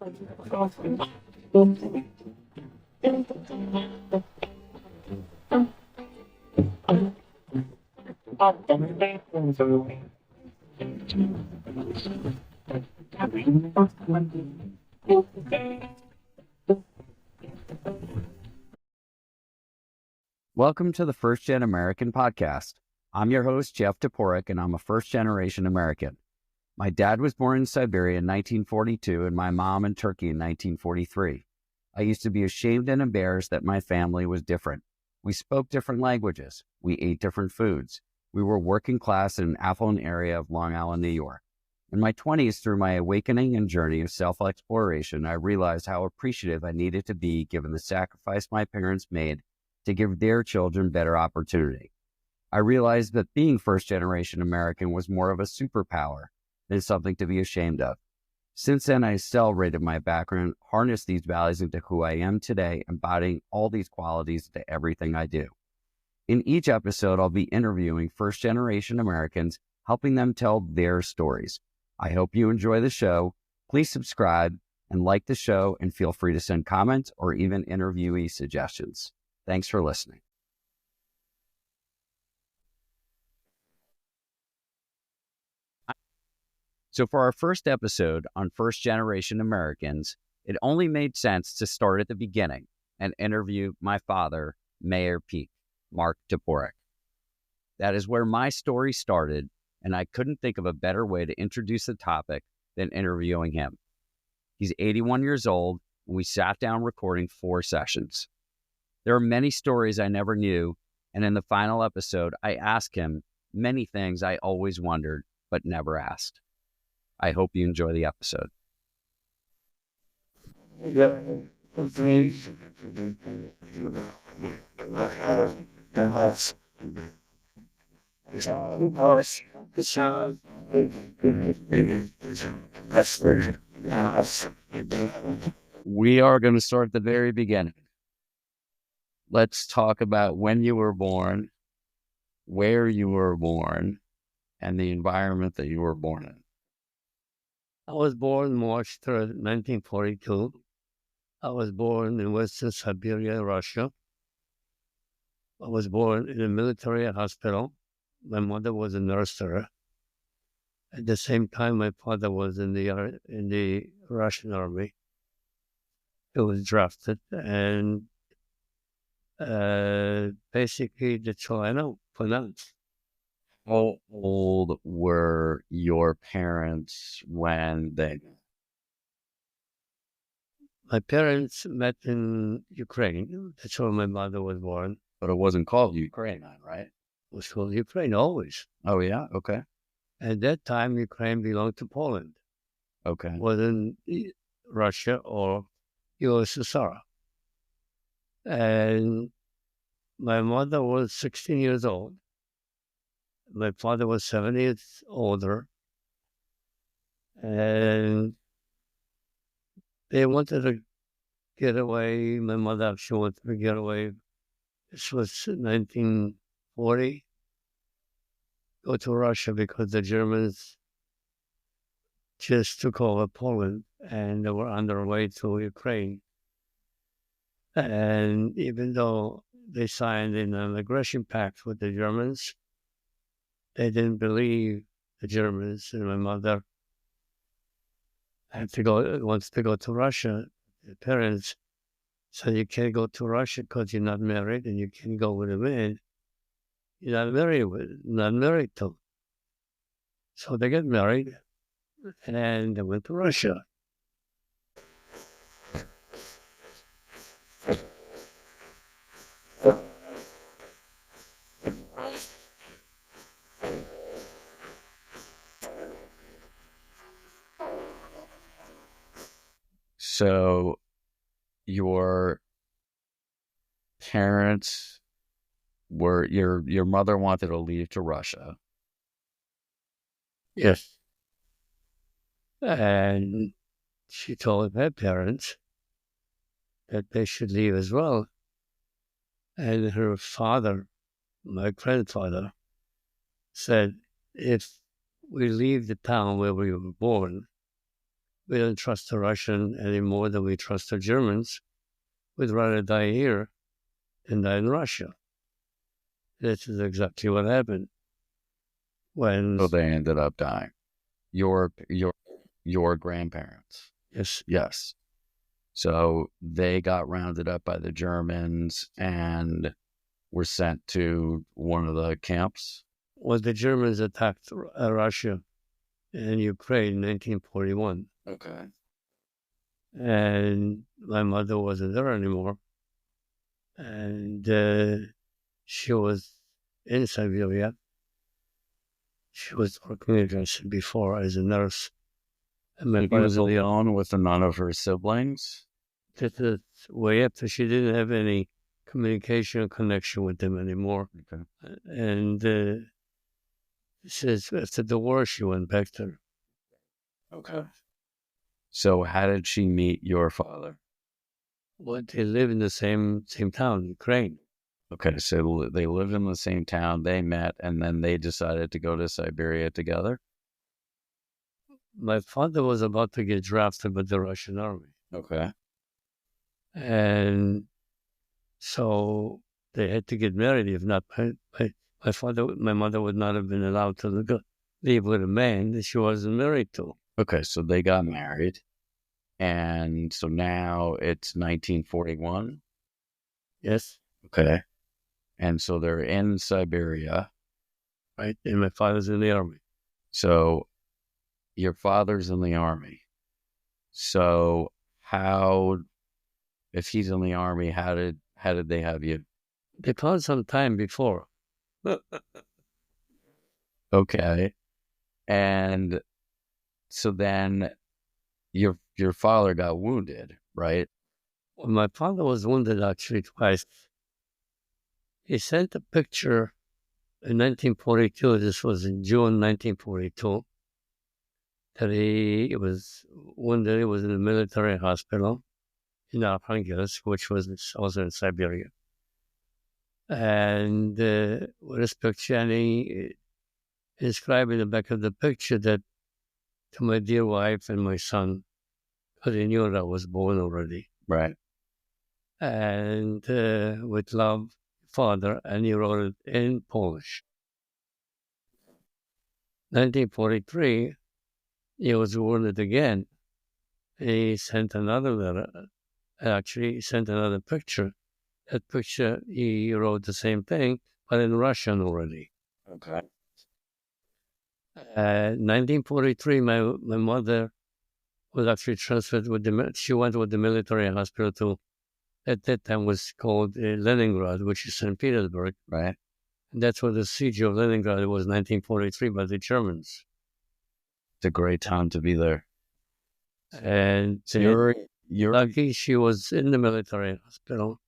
Welcome to the First Gen American podcast. I'm your host, Jeff Toporek, and I'm a first-generation American. My dad was born in Siberia in 1942 and my mom in Turkey in 1943. I used to be ashamed and embarrassed that my family was different. We spoke different languages. We ate different foods. We were working class in an affluent area of Long Island, New York. In my 20s, through my awakening and journey of self-exploration, I realized how appreciative I needed to be given the sacrifice my parents made to give their children better opportunity. I realized that being first-generation American was more of a superpower than something to be ashamed of. Since then, I celebrated my background, harnessed these values into who I am today, embodying all these qualities into everything I do. In each episode, I'll be interviewing first-generation Americans, helping them tell their stories. I hope you enjoy the show. Please subscribe and like the show, and feel free to send comments or even interviewee suggestions. Thanks for listening. So for our first episode on first-generation Americans, it only made sense to start at the beginning and interview my father, Meir Pik, Mark Toporek. That is where my story started, and I couldn't think of a better way to introduce the topic than interviewing him. He's 81 years old, and we sat down recording 4 sessions. There are many stories I never knew, and in the final episode, I asked him many things I always wondered but never asked. I hope you enjoy the episode. We are going to start at the very beginning. Let's talk about when you were born, where you were born, and the environment that you were born in. I was born March 3rd, 1942. I was born in Western Siberia, Russia. I was born in a military hospital. My mother was a nurse there. At the same time, my father was in the Russian army. He was drafted, and basically that's all I know for now. How old were your parents when they met? My parents met in Ukraine. That's where my mother was born. But it wasn't called Ukraine then, right? It was called Ukraine always. Oh, yeah? Okay. At that time, Ukraine belonged to Poland. Okay. It wasn't Russia or USSR. And my mother was 16 years old. My father was 7 years older. And they wanted to get away. My mother actually wanted to get away. This was 1940. Go to Russia because the Germans just took over Poland and they were on their way to Ukraine. And even though they signed an aggression pact with the Germans, they didn't believe the Germans, and my mother wants to go to Russia. The parents said, you can't go to Russia because you're not married, and you can't go with a man you're not married to. So they got married, and they went to Russia. So your parents were, your mother wanted to leave to Russia. Yes. And she told her parents that they should leave as well. And her father, my grandfather, said, if we leave the town where we were born, we don't trust the Russian any more than we trust the Germans. We'd rather die here than die in Russia. This is exactly what happened. So they ended up dying. Your grandparents. Yes. Yes. So they got rounded up by the Germans and were sent to one of the camps. Well, the Germans attacked Russia and Ukraine in 1941. Okay. And my mother wasn't there anymore. And she was in Siberia. She was working, as I said before, as a nurse. And my She was alone with none of her siblings? This is way after she didn't have any communication or connection with them anymore. Okay. And says after the war, she went back there. Okay. So how did she meet your father? Well, they live in the same town, Ukraine. Okay, so they lived in the same town, they met, and then they decided to go to Siberia together? My father was about to get drafted by the Russian army. Okay. And so they had to get married. If not, my mother would not have been allowed to leave with a man that she wasn't married to. Okay, so they got married. And so now it's 1941? Yes. Okay. And so they're in Siberia. Right. And my father's in the army. So your father's in the army. So if he's in the army, how did they have you? They found some time before. Okay. And so then your father got wounded, right? Well, my father was wounded actually twice. He sent a picture in 1942. This was in June 1942. That he was wounded. He was in a military hospital in Arhangelsk, which was also in Siberia. And with this picture, and he inscribed in the back of the picture that to my dear wife and my son, because he knew that I was born already. Right. And with love, Father, and he wrote it in Polish. 1943, he was wounded again. He sent another letter. Actually, he sent another picture. That picture, he wrote the same thing, but in Russian already. Okay. 1943, my mother was actually transferred she went with the military hospital to, at that time was called Leningrad, which is St. Petersburg. Right. And that's where the siege of Leningrad was 1943 by the Germans. It's a great time to be there. And So you're lucky she was in the military hospital.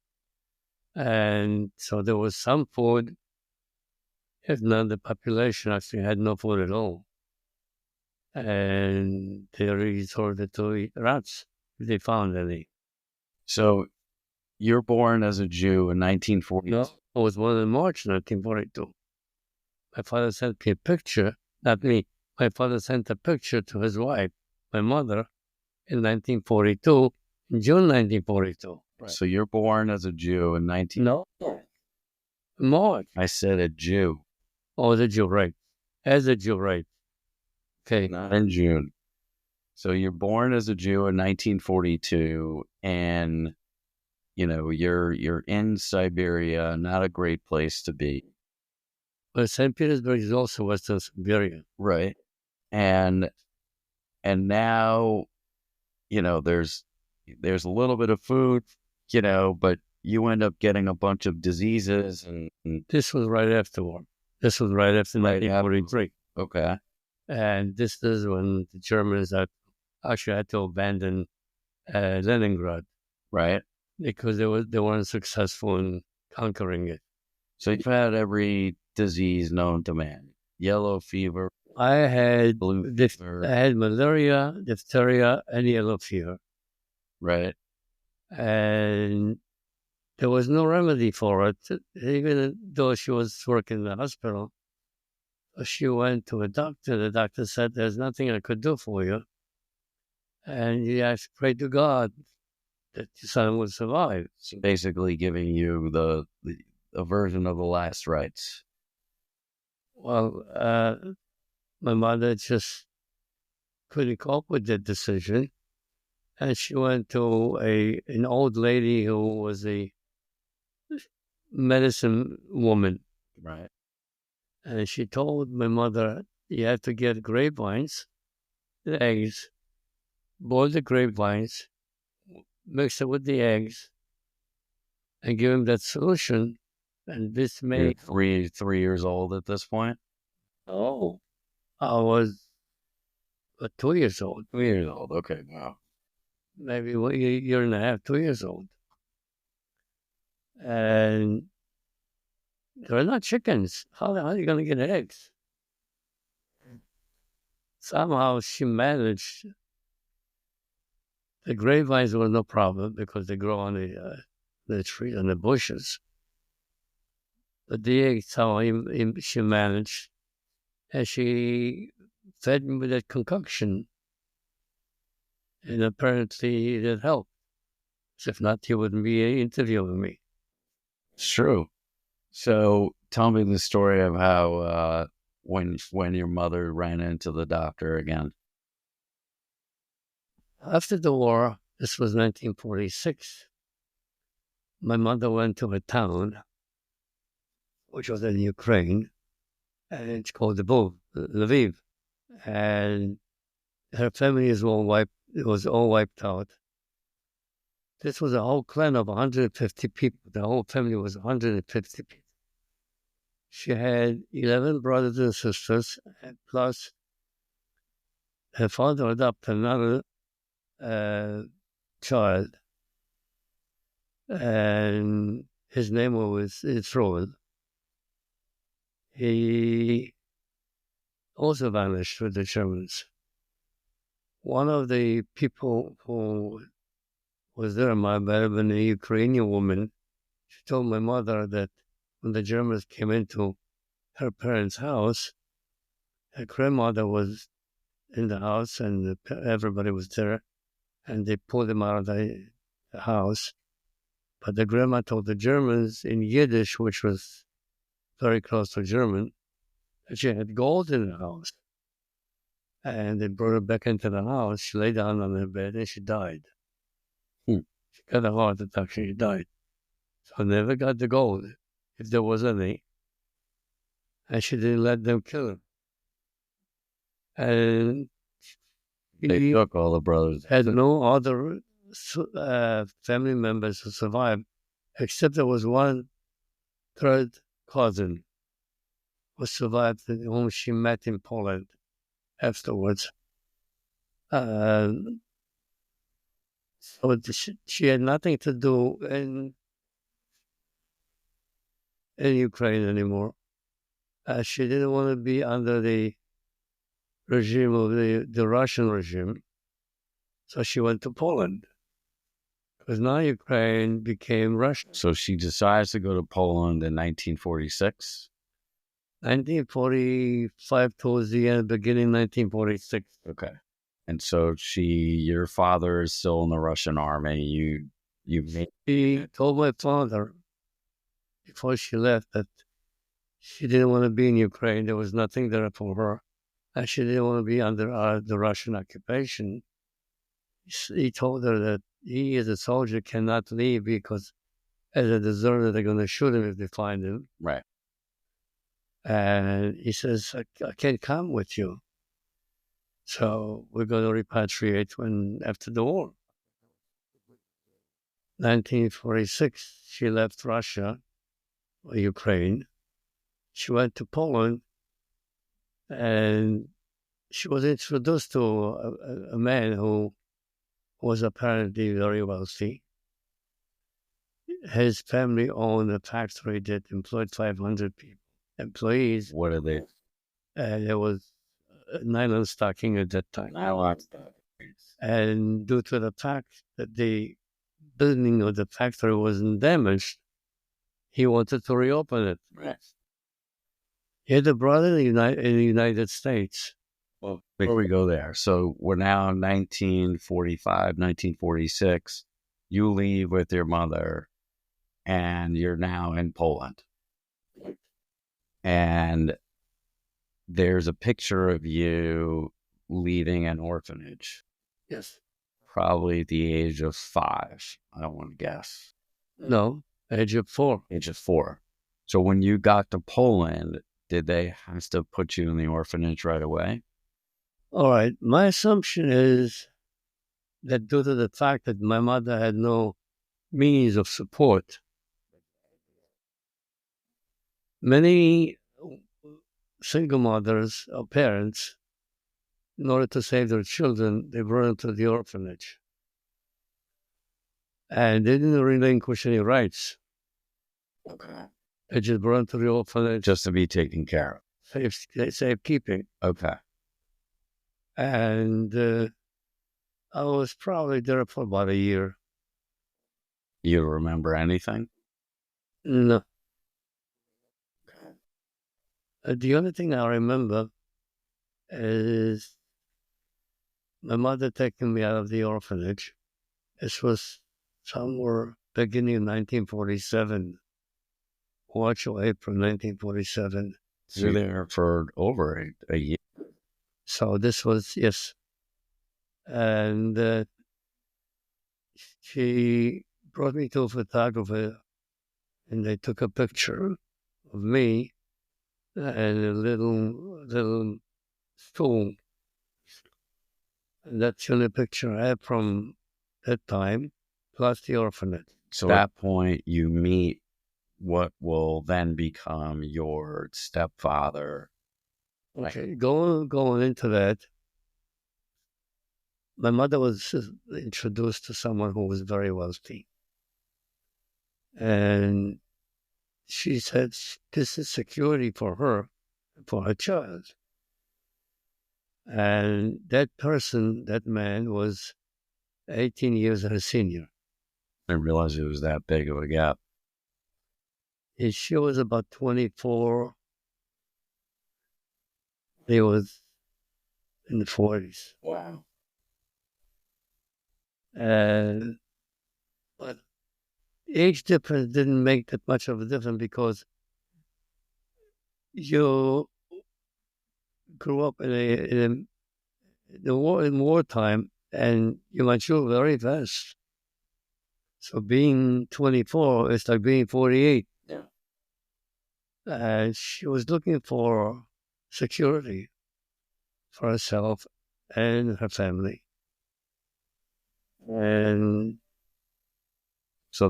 And so there was some food. If not, the population actually had no food at all. And they resorted to eat rats if they found any. So you're born as a Jew in 1940. No, I was born in March 1942. My father sent me a picture, not me. My father sent a picture to his wife, my mother, in 1942, in June 1942. Right. So you're born as a Jew in 19... No. March. I said a Jew. Oh, the Jew, right. As a Jew, right. Okay. Not in June. So you're born as a Jew in 1942, and you're in Siberia, not a great place to be. But St. Petersburg is also Western Siberia. Right. And now, there's a little bit of food, but you end up getting a bunch of diseases and this was right after war. This was right after 1943. Okay. And this is when the Germans actually had to abandon Leningrad. Right. Because they weren't successful in conquering it. So you've had every disease known to man. Yellow fever. I had blue fever. I had malaria, diphtheria, and yellow fever. Right. And there was no remedy for it, even though she was working in the hospital. She went to a doctor. The doctor said, "There's nothing I could do for you." And he asked, pray to God that your son will survive. So basically giving you a version of the last rites. Well, my mother just couldn't cope with that decision. And she went to an old lady who was a medicine woman. Right. And she told my mother, you have to get grapevines, the eggs, boil the grapevines, mix it with the eggs, and give him that solution. And this You're made, 3 years old at this point? oh, I was 2 years old, 2 years old. Okay, wow. maybe a year and a half, 2 years old. And they're not chickens. How the hell are you going to get eggs? Somehow she managed. The grapevines were no problem because they grow on the tree, on the bushes. But the eggs, how she managed. And she fed me with that concoction. And apparently it helped. If not, he wouldn't be interviewing me. It's true. So tell me the story of how when your mother ran into the doctor again. After the war, this was 1946, my mother went to a town, which was in Ukraine, and it's called Lviv. And her family was all wiped out. This was a whole clan of 150 people. The whole family was 150 people. She had 11 brothers and sisters, and plus her father adopted another child, and his name was Israel. He also vanished with the Germans. One of the people who was there might have been a Ukrainian woman. She told my mother that when the Germans came into her parents' house, her grandmother was in the house and everybody was there, and they pulled him out of the house. But the grandma told the Germans in Yiddish, which was very close to German, that she had gold in the house. And they brought her back into the house. She lay down on her bed and she died. She got a heart attack. She died. So I never got the gold, if there was any. And she didn't let them kill her. And They took all the brothers. Had no other family members who survived, except there was one third cousin who survived, whom she met in Poland afterwards. So she had nothing to do in Ukraine anymore. She didn't want to be under the regime of the Russian regime. So she went to Poland. Because now Ukraine became Russia. So she decides to go to Poland in 1946? 1945 towards the end, beginning 1946. Okay. And so your father is still in the Russian army. She told my father before she left that she didn't want to be in Ukraine. There was nothing there for her. And she didn't want to be under the Russian occupation. He told her that he, as a soldier, cannot leave because as a deserter, they're going to shoot him if they find him. Right. And he says, I can't come with you. So we're going to repatriate after the war. 1946, she left Russia or Ukraine. She went to Poland, and she was introduced to a man who was apparently very wealthy. His family owned a factory that employed 500 employees. What are they? There was nylon stocking at that time. Nylon stocking. And due to the fact that the building of the factory wasn't damaged, he wanted to reopen it. Right. He had a brother in the United States. Well, before we go there, so we're now 1945, 1946. You leave with your mother, and you're now in Poland. And there's a picture of you leaving an orphanage. Yes. Probably at the age of 5. I don't want to guess. No, age of 4. Age of 4. So when you got to Poland, did they have to put you in the orphanage right away? All right. My assumption is that due to the fact that my mother had no means of support, many single mothers or parents, in order to save their children, they brought them to the orphanage. And they didn't relinquish any rights. Okay. They just brought them to the orphanage. Just to be taken care of. Safekeeping. Okay. And I was probably there for about a year. You remember anything? No. The only thing I remember is my mother taking me out of the orphanage. This was somewhere beginning of 1947, March or April 1947. So you're there for over a year. So this was, yes. And she brought me to a photographer, and they took a picture of me and a little stool. And that's the only picture I have from that time, plus the orphanage. So at that point, you meet what will then become your stepfather. Okay, going into that, my mother was introduced to someone who was very wealthy. And she said this is security for her, for her child. And that person, that man, was 18 years her senior. I didn't realize it was that big of a gap. She was about 24. He was in the 40s. Wow. But age difference didn't make that much of a difference because you grew up in wartime and you mature very fast. So being 24 is like being 48. Yeah. And she was looking for security for herself and her family. And so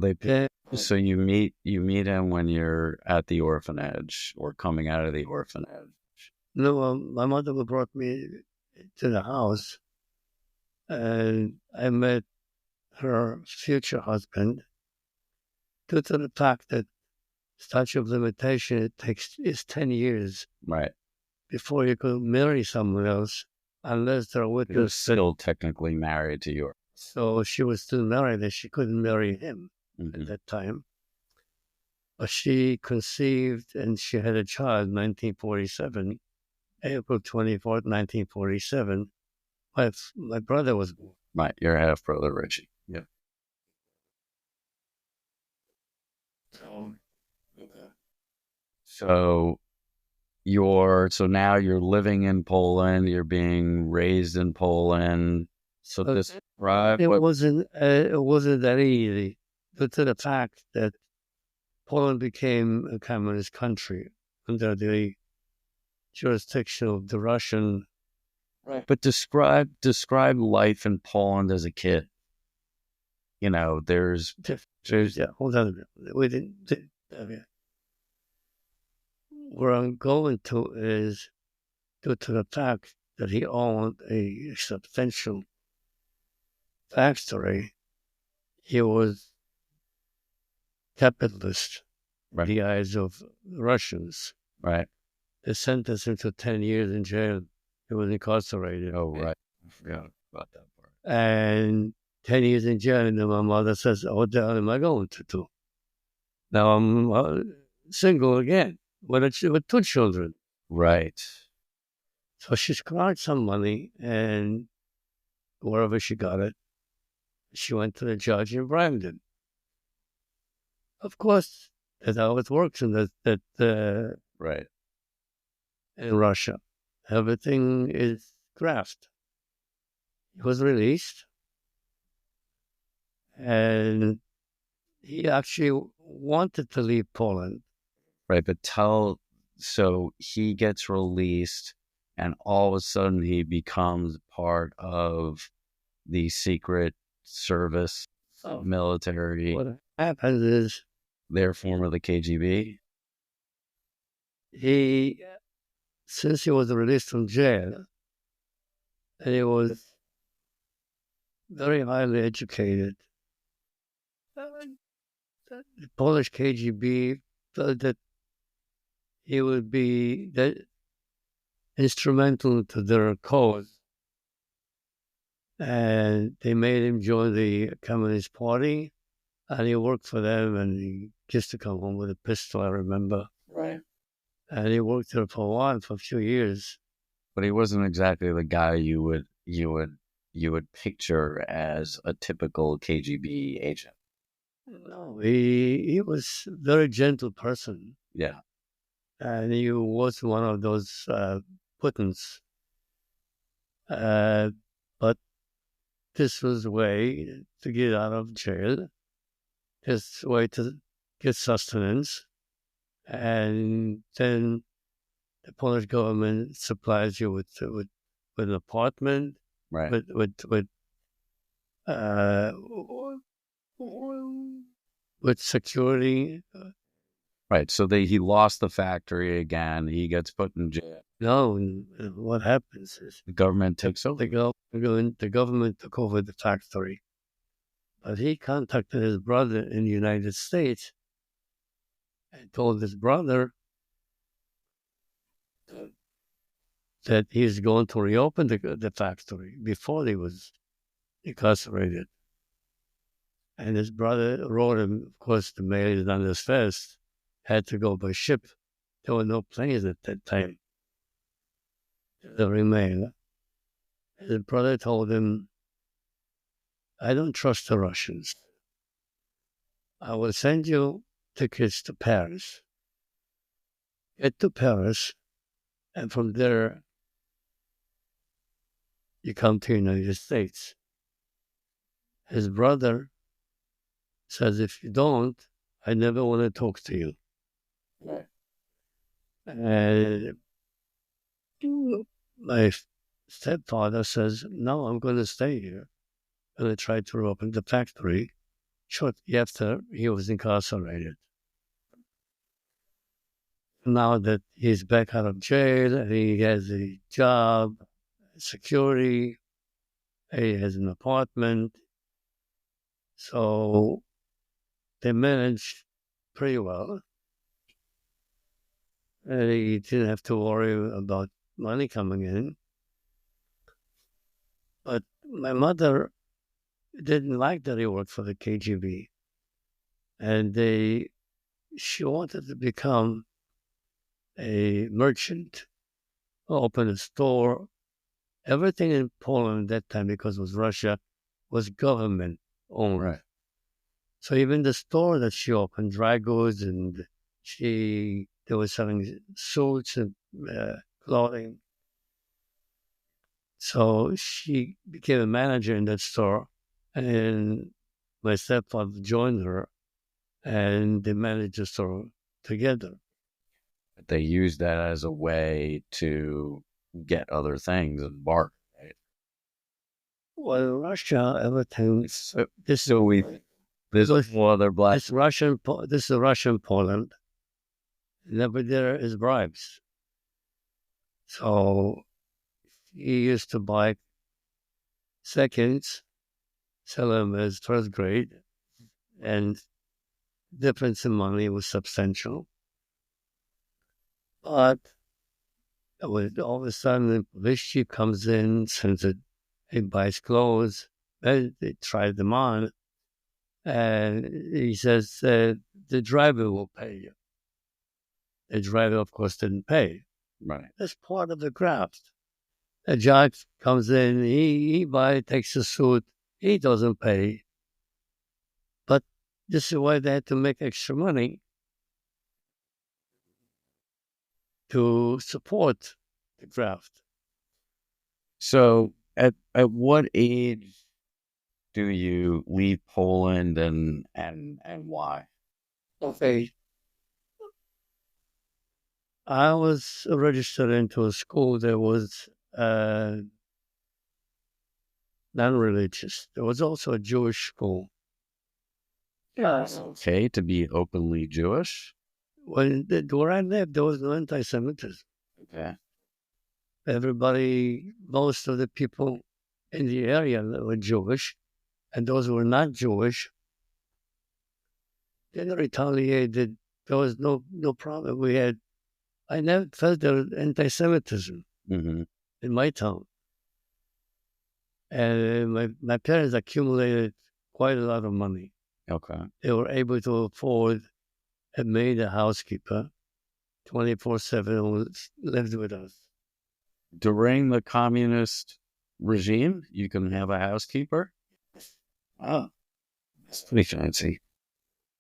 so you meet him when you're at the orphanage or coming out of the orphanage. No, my mother brought me to the house, and I met her future husband. Due to the fact that statute of limitation is 10 years, right, before you could marry someone else, unless they're witness. You're still technically married to yours. So she was still married, and she couldn't marry him at that time. But she conceived, and she had a child in 1947, April 24th, 1947. My brother was born. Right, your half brother Richie. Yeah. So now you're living in Poland. You're being raised in Poland. So it wasn't that easy due to the fact that Poland became a communist country under the jurisdiction of the Russian. Right. But describe life in Poland as a kid. You know, there's hold on a minute. We didn't. Where I'm going to is due to the fact that he owned a substantial factory. He was capitalist in the eyes of Russians. Right. They sentenced him to 10 years in jail. He was incarcerated. Oh, right. I forgot about that part. And 10 years in jail, and then my mother says, what the hell am I going to do? Now I'm single again with 2 children. Right. So she scrounged some money, and wherever she got it, she went to the judge and bribed him. Of course, that's how it works Right. in Russia. Everything is graft. He was released, and he actually wanted to leave Poland. Right. But so he gets released and all of a sudden he becomes part of the secret service, military, What happens is their form of the KGB. since he was released from jail, and he was very highly educated, the Polish KGB felt that he would be instrumental to their cause. And they made him join the Communist Party, and he worked for them, and he used to come home with a pistol, I remember. Right. And he worked there for a while, for a few years. But he wasn't exactly the guy you would picture as a typical KGB agent. No, he was a very gentle person. Yeah. And he was one of those Putins. But this was a way to get out of jail, this way to get sustenance. And then the Polish government supplies you with an apartment, Right. with security. Right. So he lost the factory again. He gets put in jail. No, what happens is The government takes over. the government took over the factory, but he contacted his brother in the United States and told his brother that he's going to reopen the factory before he was incarcerated. And his brother wrote him, of course, the mail is on his fist, had to go by ship. There were no planes at that time. The mail. His brother told him, I don't trust the Russians. I will send you tickets to Paris. Get to Paris, and from there, you come to the United States. His brother says, if you don't, I never want to talk to you. Right. And my stepfather says, no, I'm going to stay here. And I tried to open the factory. Shortly after, he was incarcerated. Now that he's back out of jail, and he has a job, security, he has an apartment. So they managed pretty well. And he didn't have to worry about money coming in. But my mother didn't like that he worked for the KGB. And she wanted to become a merchant, open a store. Everything in Poland at that time, because it was Russia, was government owned. Right. So even the store that she opened, dry goods, and they were selling suits and clothing. So she became a manager in that store, and my stepfather joined her, and they managed the store together. They used that as a way to get other things and barter, right? Well, Russia, everything. This is other black. This is Russian Poland. Never there is bribes. So he used to buy seconds, sell them as first grade, and difference in money was substantial. But when all of a sudden the police chief comes in, sends it, he buys clothes, and they try them on, and he says, the driver will pay you. The driver, of course, didn't pay. Right. That's part of the graft. A judge comes in, he takes a suit, he doesn't pay. But this is why they had to make extra money to support the draft. So at what age do you leave Poland and why? Okay. I was registered into a school that was non-religious. There was also a Jewish school. Yes. Okay, to be openly Jewish. Where I lived, there was no anti-Semitism. Okay. Everybody, most of the people in the area were Jewish, and those who were not Jewish didn't retaliate. There was no problem. I never felt there was anti-Semitism in my town. And my parents accumulated quite a lot of money. Okay. They were able to afford a maid, a housekeeper, 24/7, who lived with us. During the communist regime, you can have a housekeeper? Oh, that's pretty fancy.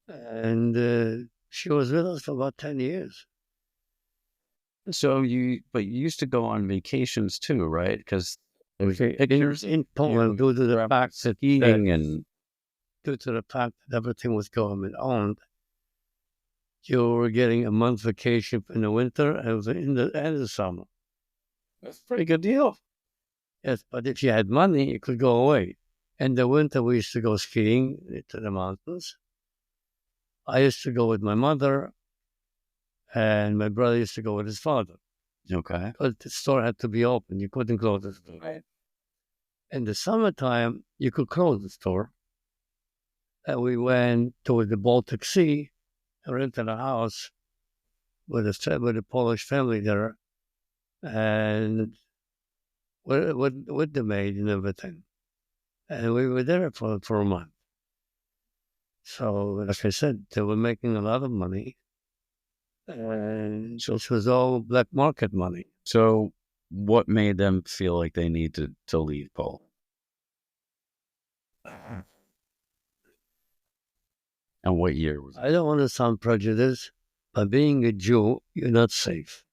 And she was with us for about 10 years. So you used to go on vacations too, right? Because in Poland, due to the fact that everything was government owned, you were getting a month vacation in the winter and in the summer. That's a pretty good deal. Yes, but if you had money, you could go away. In the winter, we used to go skiing to the mountains. I used to go with my mother, and my brother used to go with his father. Okay. Because the store had to be open. You couldn't close the store. Right. In the summertime, you could close the store. And we went to the Baltic Sea and rented a house with a Polish family there, and with the maid and everything. And we were there for a month. So, like I said, they were making a lot of money. And so it was all black market money. So what made them feel like they needed to leave Poland? And what year was it? I don't want to sound prejudiced, but being a Jew, you're not safe.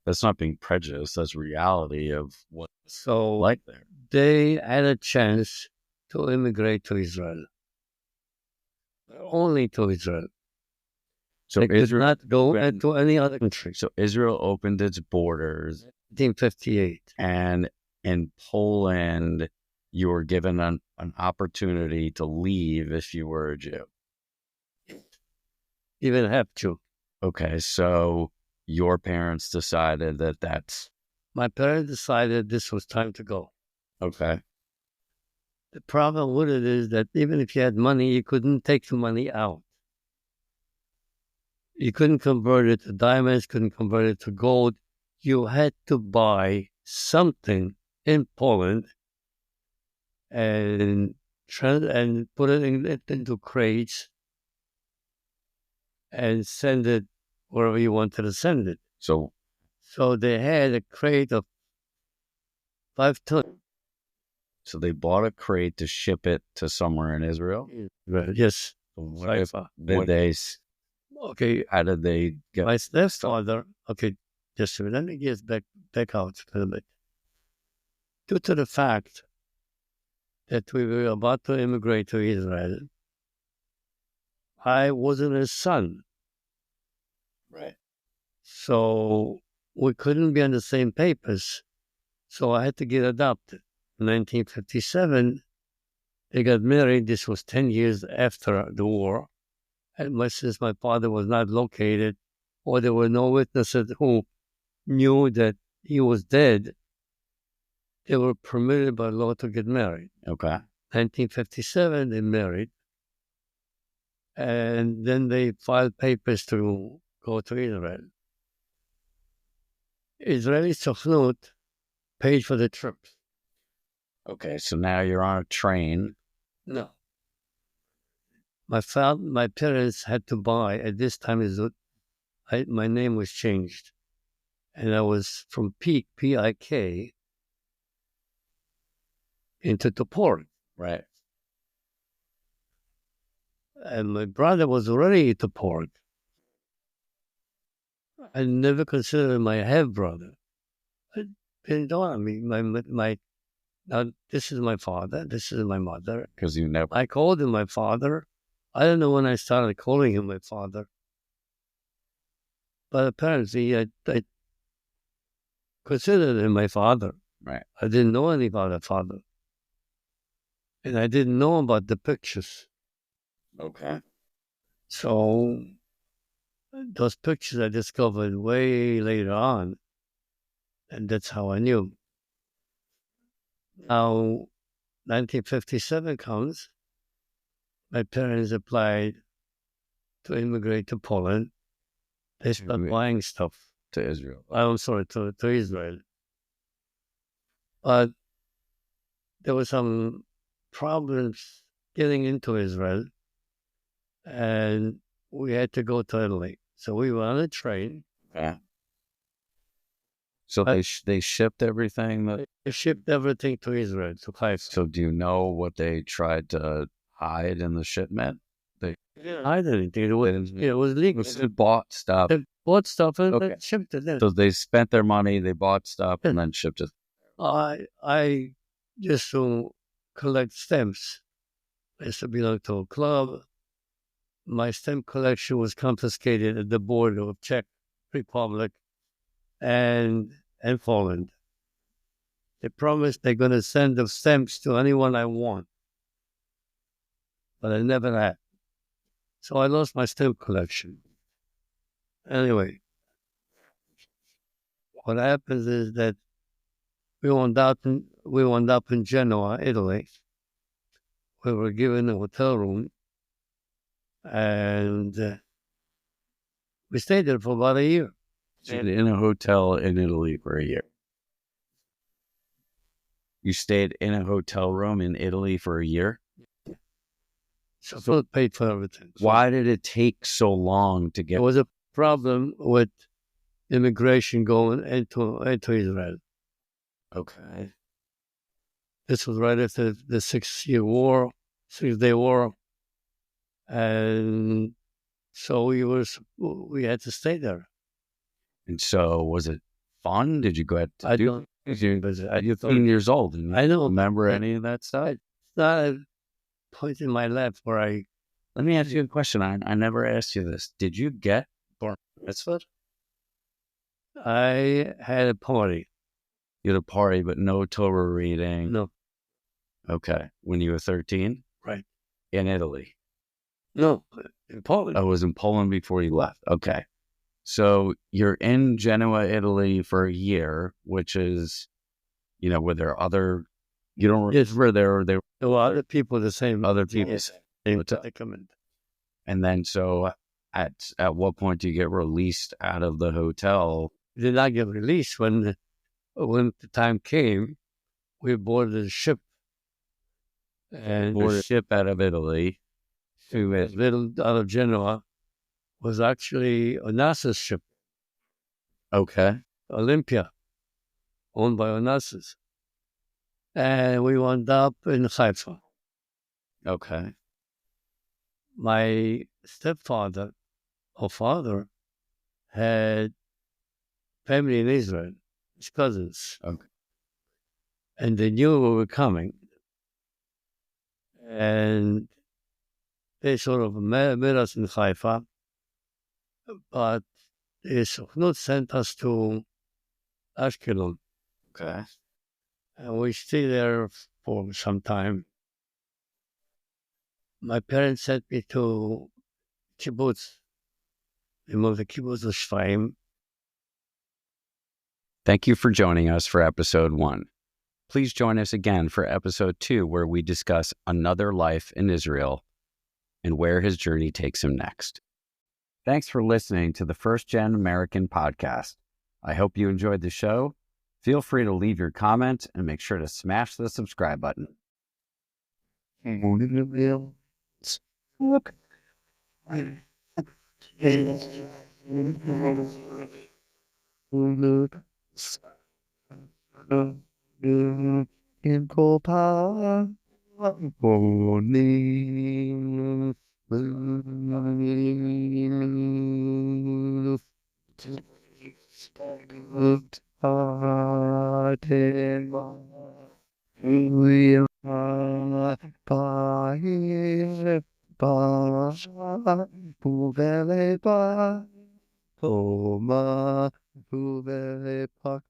That's not being prejudiced. That's reality of what's So like there. They had a chance to immigrate to Israel. Only to Israel. So they Israel could not go into any other country. So Israel opened its borders 1958. And in Poland, you were given an opportunity to leave if you were a Jew. Even have to. Okay, so your parents decided that's... My parents decided this was time to go. Okay. The problem with it is that even if you had money, you couldn't take the money out. You couldn't convert it to diamonds, couldn't convert it to gold. You had to buy something in Poland and put it into crates and send it wherever you wanted to send it. So they had a crate of 5 tons. So they bought a crate to ship it to somewhere in Israel? Yes. Okay, how did they get... My stepfather, okay, just let me get back out a little bit. Due to the fact that we were about to immigrate to Israel, I wasn't his son. Right. So we couldn't be on the same papers. So I had to get adopted. In 1957, they got married. This was 10 years after the war. And since my father was not located, or there were no witnesses who knew that he was dead, they were permitted by law to get married. Okay. 1957, they married. And then they filed papers to go to Israel. Israeli Sochnut paid for the trips. Okay, so now you're on a train. No. My parents had to buy, at this time, my name was changed. And I was from Pik, P-I-K, into Toporek. Right. And my brother was already in Toporek. I never considered my half brother. I didn't know. I mean, now this is my father. This is my mother. Because you never. I called him my father. I don't know when I started calling him my father. But apparently, I considered him my father. Right. I didn't know anything about a father. And I didn't know about the pictures. Okay. So those pictures I discovered way later on. And that's how I knew. Now, 1957 comes. My parents applied to immigrate to Poland. They started buying stuff. To Israel. I'm sorry, to Israel. But there were some problems getting into Israel, and we had to go to Italy. So we were on a train. Yeah. So they shipped everything. They shipped everything to Israel, to Haifa. So do you know what they tried to hide in the shipment? They didn't hide anything. It was legal. They bought stuff. They bought stuff and they shipped it in. So they spent their money, they bought stuff, and then shipped it. I used to collect stamps. I used to belong to a club. My stamp collection was confiscated at the border of Czech Republic and Poland. They promised they're going to send the stamps to anyone I want, but I never had. So I lost my stamp collection. Anyway, what happens is that we wound up in Genoa, Italy. We were given a hotel room, and we stayed there for about a year. In a hotel in Italy for a year. You stayed in a hotel room in Italy for a year? So Philip paid for everything. Why did it take so long to get? There was a problem with immigration going into Israel. Okay. This was right after the 6-Day War. And so we had to stay there. And so was it fun? Did you go out to you're 13 years old. And I don't remember any of that stuff? It's not a point in my life where I... Let me ask you a question. I never asked you this. Did you get bar mitzvah? I had a party. You had a party, but no Torah reading? No. Okay. When you were 13? Right. In Italy? No, in Poland. I was in Poland before you left. Okay. So you're in Genoa, Italy for a year, which is, where there are other, you don't remember there were other people the same. Other people. They come in. And then so at what point do you get released out of the hotel? Did not get released when the time came. We boarded a ship. And boarded a ship out of Italy. Out of Genoa was actually Onassis ship. Okay. Olympia, owned by Onassis. And we wound up in Haifa. Okay. My stepfather or father had family in Israel, his cousins. Okay. And they knew we were coming. And they sort of met us in Haifa, but the Sukhnut sent us to Ashkelon. Okay. And we stayed there for some time. My parents sent me to kibbutz. They moved to kibbutz of Shfaim. Thank you for joining us for episode 1. Please join us again for episode 2, where we discuss another life in Israel and where his journey takes him next. Thanks for listening to the First Gen American podcast. I hope you enjoyed the show. Feel free to leave your comment and make sure to smash the subscribe button. in Copa, morning, we are by Homa, Huvele Pak.